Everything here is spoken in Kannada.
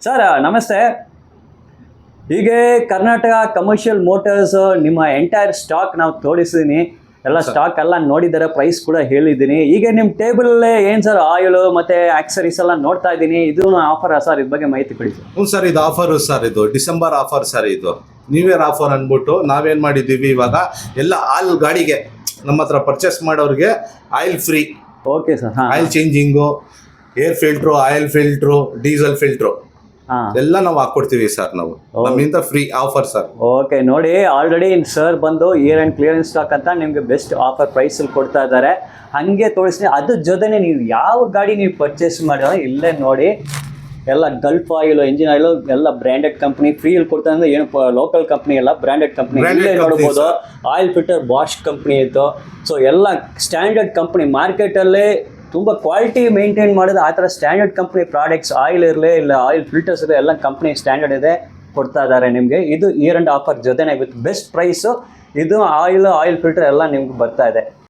ಸರ್ ನಮಸ್ತೆ. ಹೀಗೆ ಕರ್ನಾಟಕ ಕಮರ್ಷಿಯಲ್ ಮೋಟರ್ಸ್ ನಿಮ್ಮ ಎಂಟೈರ್ ಸ್ಟಾಕ್ ನಾವು ತೋರಿಸಿದ್ದೀನಿ. ಎಲ್ಲ ಸ್ಟಾಕ್ ಎಲ್ಲ ನೋಡಿದ್ದಾರೆ, ಪ್ರೈಸ್ ಕೂಡ ಹೇಳಿದ್ದೀನಿ. ಈಗ ನಿಮ್ಮ ಟೇಬಲ್ ಏನು ಸರ್ ಆಯಿಲ್ ಮತ್ತೆ ಆಕ್ಸರೀಸ್ ಎಲ್ಲ ನೋಡ್ತಾ ಇದ್ದೀನಿ. ಇದು ಆಫರ್ ಸರ್, ಇದ್ರ ಬಗ್ಗೆ ಮಾಹಿತಿ ಕೊಡಿ ಸರ್. ಹ್ಞೂ ಸರ್, ಇದು ಆಫರ್ ಸರ್, ಇದು ಡಿಸೆಂಬರ್ ಆಫರ್ ಸರ್. ಇದು ನ್ಯೂ ಇಯರ್ ಆಫರ್ ಅಂದ್ಬಿಟ್ಟು ನಾವೇನು ಮಾಡಿದ್ದೀವಿ, ಇವಾಗ ಎಲ್ಲ ಆಲ್ ಗಾಡಿಗೆ ನಮ್ಮ ಹತ್ರ ಪರ್ಚೇಸ್ ಮಾಡೋರಿಗೆ oil free. Okay sir. Oil changing, air filter, oil filter, diesel filter ಎಲ್ಲ ನಾವು ಹಾಕ್ಕೊಡ್ತೀವಿ ಸರ್. ನಾವು ನಮ್ಮಿಂದ ಫ್ರೀ ಆಫರ್ ಸರ್. ಓಕೆ, ನೋಡಿ ಆಲ್ರೆಡಿ ಸರ್ ಬಂದು ಇಯರ್ ಆ್ಯಂಡ್ ಕ್ಲಿಯರೆನ್ಸ್ ಸ್ಟಾಕ್ ಅಂತ ನಿಮಗೆ ಬೆಸ್ಟ್ ಆಫರ್ ಪ್ರೈಸಲ್ಲಿ ಕೊಡ್ತಾ ಇದ್ದಾರೆ. ಹಾಗೆ ತೋರಿಸ್ತೀನಿ. ಅದ್ರ ಜೊತೆನೇ ನೀವು ಯಾವ ಗಾಡಿ ನೀವು ಪರ್ಚೇಸ್ ಮಾಡಿದ್ರೆ ಇಲ್ಲೇ ನೋಡಿ, ಎಲ್ಲ ಗಲ್ಫ್ ಆಯಿಲ್, ಇಂಜಿನ್ ಆಯಿಲ್ ಎಲ್ಲ ಬ್ರ್ಯಾಂಡೆಡ್ ಕಂಪ್ನಿ ಫ್ರೀಯಲ್ಲಿ ಕೊಡ್ತಾ ಇದ್ದಾರೆ. ಏನು ಲೋಕಲ್ ಕಂಪ್ನಿ ಎಲ್ಲ ಬ್ರ್ಯಾಂಡೆಡ್ ಕಂಪ್ನಿ ಇಲ್ಲೇ ನೋಡ್ಬೋದು. ಆಯಿಲ್ ಫಿಲ್ಟರ್ ಬಾಷ್ ಕಂಪ್ನಿ ಇತ್ತು. ಸೊ ಎಲ್ಲ ಸ್ಟ್ಯಾಂಡರ್ಡ್ ಕಂಪ್ನಿ, ಮಾರ್ಕೆಟಲ್ಲೇ ತುಂಬ ಕ್ವಾಲಿಟಿ ಮೇಂಟೈನ್ ಮಾಡೋದು ಆ ಥರ ಸ್ಟ್ಯಾಂಡರ್ಡ್ ಕಂಪ್ನಿ ಪ್ರಾಡಕ್ಟ್ಸ್, ಆಯಿಲ್ ಇರಲಿ ಇಲ್ಲ ಆಯಿಲ್ ಫಿಲ್ಟರ್ಸ್ ಇರಲಿ, ಎಲ್ಲ ಕಂಪ್ನಿ ಸ್ಟ್ಯಾಂಡರ್ಡ್ ಇದೆ ಕೊಡ್ತಾ ಇದ್ದಾರೆ ನಿಮಗೆ. ಇದು ಇಯರ್ ಆ್ಯಂಡ್ ಆಫರ್ ಜೊತೆನೇ ವಿತ್ ಬೆಸ್ಟ್ ಪ್ರೈಸು. ಇದು ಆಯಿಲ್ ಫಿಲ್ಟರ್ ಎಲ್ಲ ನಿಮ್ಗೆ ಬರ್ತಾ ಇದೆ.